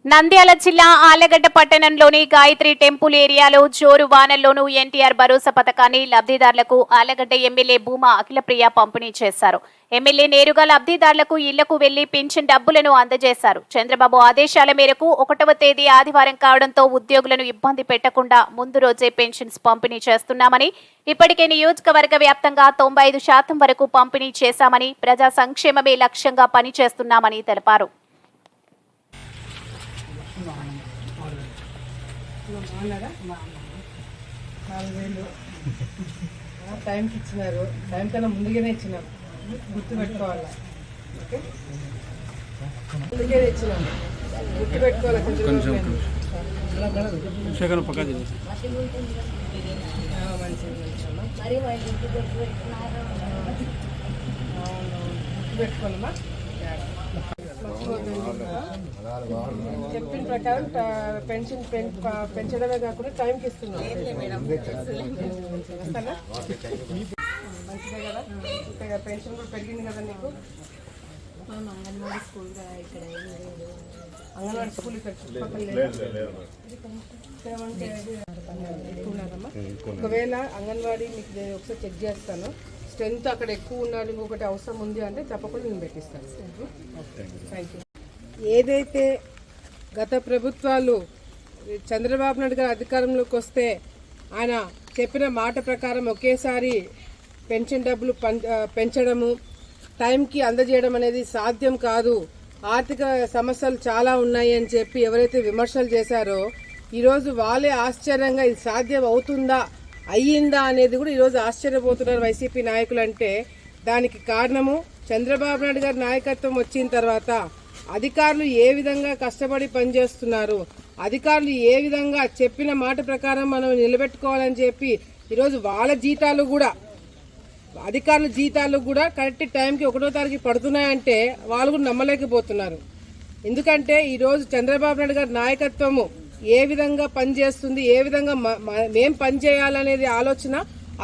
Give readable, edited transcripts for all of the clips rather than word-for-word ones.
నంద్యాల జిల్లా ఆళ్లగడ్డ పట్టణంలోని గాయత్రి టెంపుల్ ఏరియాలో జోరు వానల్లోనూ ఎన్టీఆర్ భరోసా పథకాన్ని లబ్ధిదారులకు ఆళ్లగడ్డ ఎమ్మెల్యే భూమా అఖిలప్రియ పంపిణీ చేశారు. ఎమ్మెల్యే నేరుగా లబ్ధిదారులకు ఇళ్లకు వెళ్లి పింఛన్ డబ్బులను అందజేశారు. చంద్రబాబు ఆదేశాల మేరకు 1వ తేదీ ఆదివారం కావడంతో ఉద్యోగులను ఇబ్బంది పెట్టకుండా ముందు రోజే పెన్షన్స్ పంపిణీ చేస్తున్నామని, ఇప్పటికే నియోజకవర్గ వ్యాప్తంగా 95% వరకు పంపిణీ చేశామని, ప్రజా సంక్షేమమే లక్ష్యంగా పనిచేస్తున్నామని తెలిపారు. టైంకి ఇచ్చినారు, టైం కన్నా ముందుగానే ఇచ్చినారు, గుర్తుపెట్టుకోవాలి. ఓకే, ముందుగానే ఇచ్చినాము, గుర్తుపెట్టుకోవాలి. గుర్తుపెట్టుకోవాలమ్మా. చెప్పిన ప్రకారం పెన్షన్ పెంచడమే కాకుండా టైంకి ఇస్తున్నాం. మంచిదే కదా, ఇంకా పెన్షన్ కూడా పెరిగింది కదా నీకు. అంగన్వాడీ స్కూల్ ఇక్కడ ఎక్కువన్నారమ్మా. ఒకవేళ అంగన్వాడీ మీకు ఒకసారి చెక్ చేస్తాను, స్ట్రెంత్ అక్కడ ఎక్కువ ఉన్నాడు, ఇంకొకటి అవసరం ఉంది అంటే తప్పకుండా నేను పెట్టిస్తాను. Thank you. ఏదైతే గత ప్రభుత్వాలు చంద్రబాబు నాయుడు గారు అధికారంలోకి వస్తే ఆయన చెప్పిన మాట ప్రకారం ఒకేసారి పెన్షన్ డబ్బులు పెంచడము, టైంకి అందజేయడం అనేది సాధ్యం కాదు, ఆర్థిక సమస్యలు చాలా ఉన్నాయి అని చెప్పి ఎవరైతే విమర్శలు చేశారో ఈరోజు వాళ్ళే ఆశ్చర్యంగా ఇది సాధ్యం అవుతుందా, అయ్యిందా అనేది కూడా ఈరోజు ఆశ్చర్యపోతున్నారు వైసీపీ నాయకులు. అంటే దానికి కారణము చంద్రబాబు నాయుడు గారి నాయకత్వం వచ్చిన తర్వాత అధికారులు ఏ విధంగా కష్టపడి పనిచేస్తున్నారు, అధికారులు ఏ విధంగా చెప్పిన మాట ప్రకారం మనం నిలబెట్టుకోవాలని చెప్పి ఈరోజు వాళ్ళ జీతాలు కూడా, అధికారుల జీతాలు కూడా కరెక్ట్ టైంకి 1వ తారీఖు పడుతున్నాయంటే వాళ్ళు కూడా నమ్మలేకపోతున్నారు. ఎందుకంటే ఈరోజు చంద్రబాబు నాయుడు గారి నాయకత్వము ఏ విధంగా పనిచేస్తుంది, ఏ విధంగా మేం పనిచేయాలనేది ఆలోచన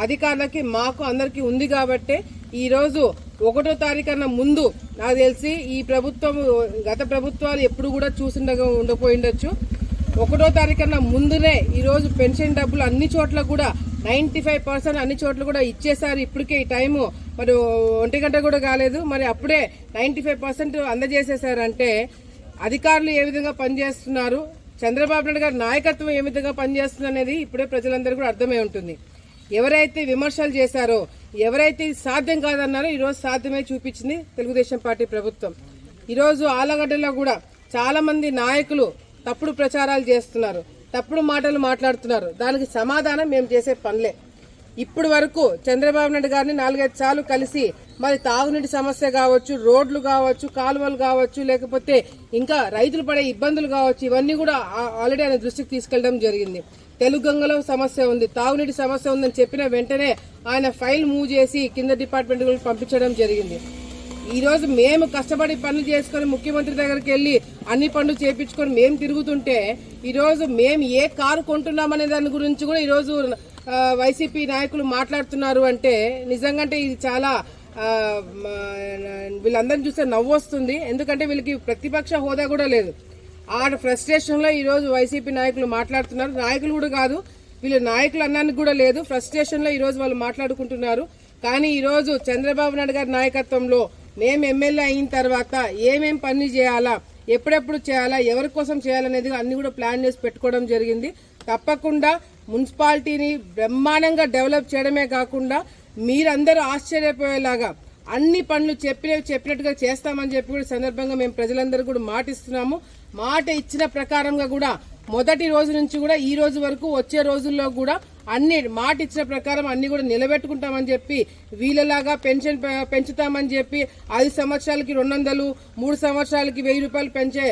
అధికారులకి మాకు అందరికీ ఉంది. కాబట్టి ఈరోజు 1వ తారీఖు కన్నా ముందు నాకు తెలిసి ఈ ప్రభుత్వం గత ప్రభుత్వాలు ఎప్పుడు కూడా ఉండకపోయిండొచ్చు. 1వ తారీఖు కన్నా ముందునే ఈరోజు పెన్షన్ డబ్బులు అన్ని చోట్ల కూడా 95% అన్ని చోట్ల కూడా ఇచ్చేసారు. ఇప్పటికే ఈ టైము మరి 1 గంట కూడా కాలేదు, మరి అప్పుడే 95% అందజేసేసారంటే అధికారులు ఏ విధంగా పనిచేస్తున్నారు, చంద్రబాబు నాయుడు గారి నాయకత్వం ఏ విధంగా పనిచేస్తుంది అనేది ఇప్పుడే ప్రజలందరూ కూడా అర్థమై ఉంటుంది. ఎవరైతే విమర్శలు చేశారో, ఎవరైతే సాధ్యం కాదన్నారో ఈరోజు సాధ్యమే చూపించింది తెలుగుదేశం పార్టీ ప్రభుత్వం. ఈరోజు ఆళ్లగడ్డలో కూడా చాలా మంది నాయకులు తప్పుడు ప్రచారాలు చేస్తున్నారు, తప్పుడు మాటలు మాట్లాడుతున్నారు. దానికి సమాధానం మేము చేసే పనులే. ఇప్పుడు వరకు చంద్రబాబు నాయుడు గారిని 4-5 సార్లు కలిసి మరి తాగునీటి సమస్య కావచ్చు, రోడ్లు కావచ్చు, కాలువలు కావచ్చు, లేకపోతే ఇంకా రైతులు పడే ఇబ్బందులు కావచ్చు, ఇవన్నీ కూడా ఆల్రెడీ ఆయన దృష్టికి తీసుకెళ్లడం జరిగింది. తెలుగంగలో సమస్య ఉంది, తాగునీటి సమస్య ఉందని చెప్పిన వెంటనే ఆయన ఫైల్ మూవ్ చేసి కింద డిపార్ట్మెంట్లకు పంపించడం జరిగింది. ఈరోజు మేము కష్టపడి పనులు చేసుకుని ముఖ్యమంత్రి దగ్గరికి వెళ్ళి అన్ని పనులు చేయించుకొని మేము తిరుగుతుంటే ఈరోజు మేము ఏ కారు కొంటున్నామనే దాని గురించి కూడా ఈరోజు వైసీపీ నాయకులు మాట్లాడుతున్నారు. అంటే నిజంగా ఇది చాలా వీళ్ళందరినీ చూస్తే నవ్వు వస్తుంది. ఎందుకంటే వీళ్ళకి ప్రతిపక్ష హోదా కూడా లేదు. ఆ ఫ్రస్ట్రేషన్లో ఈరోజు వైసీపీ నాయకులు మాట్లాడుతున్నారు. నాయకులు కూడా కాదు, వీళ్ళు నాయకులు అన్నానికి కూడా లేదు, ఫ్రస్ట్రేషన్లో ఈరోజు వాళ్ళు మాట్లాడుకుంటున్నారు. కానీ ఈరోజు చంద్రబాబు నాయుడు గారి నాయకత్వంలో మేము ఎమ్మెల్యే అయిన తర్వాత ఏమేం పని చేయాలా, ఎప్పుడెప్పుడు చేయాలా, ఎవరి కోసం చేయాలనేది అన్ని కూడా ప్లాన్ చేసి పెట్టుకోవడం జరిగింది. తప్పకుండా మున్సిపాలిటీని బ్రహ్మాండంగా డెవలప్ చేయడమే కాకుండా మీరందరూ ఆశ్చర్యపోయేలాగా అన్ని పనులు చెప్పినట్టుగా చేస్తామని చెప్పి కూడా సందర్భంగా మేము ప్రజలందరూ కూడా మాటిస్తున్నాము. మాట ఇచ్చిన ప్రకారంగా కూడా మొదటి రోజు నుంచి కూడా ఈ రోజు వరకు వచ్చే రోజుల్లో కూడా అన్ని మాట ఇచ్చిన ప్రకారం అన్ని కూడా నిలబెట్టుకుంటామని చెప్పి వీళ్ళలాగా పెన్షన్ పెంచుతామని చెప్పి 5 సంవత్సరాలకి 200, 3 సంవత్సరాలకి 1000 రూపాయలు పెంచే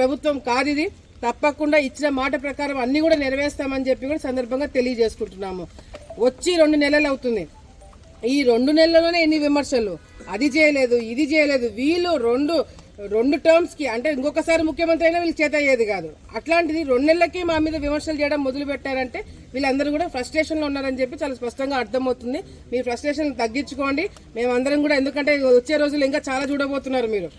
ప్రభుత్వం కాదు ఇది. తప్పకుండా ఇచ్చిన మాట ప్రకారం అన్ని కూడా నెరవేర్స్తామని చెప్పి కూడా సందర్భంగా తెలియజేసుకుంటున్నాము. వచ్చి 2 నెలలు అవుతుంది. ఈ 2 నెలల్లోనే ఎన్ని విమర్శలు, అది చేయలేదు ఇది చేయలేదు. వీళ్ళు 2 టర్మ్స్ కి అంటే ఇంకొకసారి ముఖ్యమంత్రి అయినా వీళ్ళు చేత అయ్యేది కాదు. అట్లాంటిది 2 నెలలకి మా మీద విమర్శలు చేయడం మొదలు పెట్టారంటే వీళ్ళందరూ కూడా ఫ్రస్ట్రేషన్ లో ఉన్నారని చెప్పి చాలా స్పష్టంగా అర్థమవుతుంది. మీ ఫ్రస్ట్రేషన్ తగ్గించుకోండి. మేమందరం కూడా, ఎందుకంటే వచ్చే రోజులు ఇంకా చాలా చూడబోతున్నారు, మీరు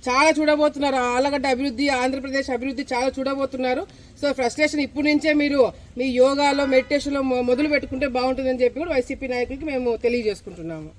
చాలా చూడబోతున్నారు. ఆలగడ్డ అభివృద్ధి, ఆంధ్రప్రదేశ్ అభివృద్ధి చాలా చూడబోతున్నారు. సో ఫ్రస్ట్రేషన్ ఇప్పటి నుంచే మీరు మీ యోగాలో, మెడిటేషన్లో మొదలు పెట్టుకుంటే బాగుంటుందని చెప్పి కూడా వైసీపీ నాయకులకి మేము తెలియజేసుకుంటున్నాము.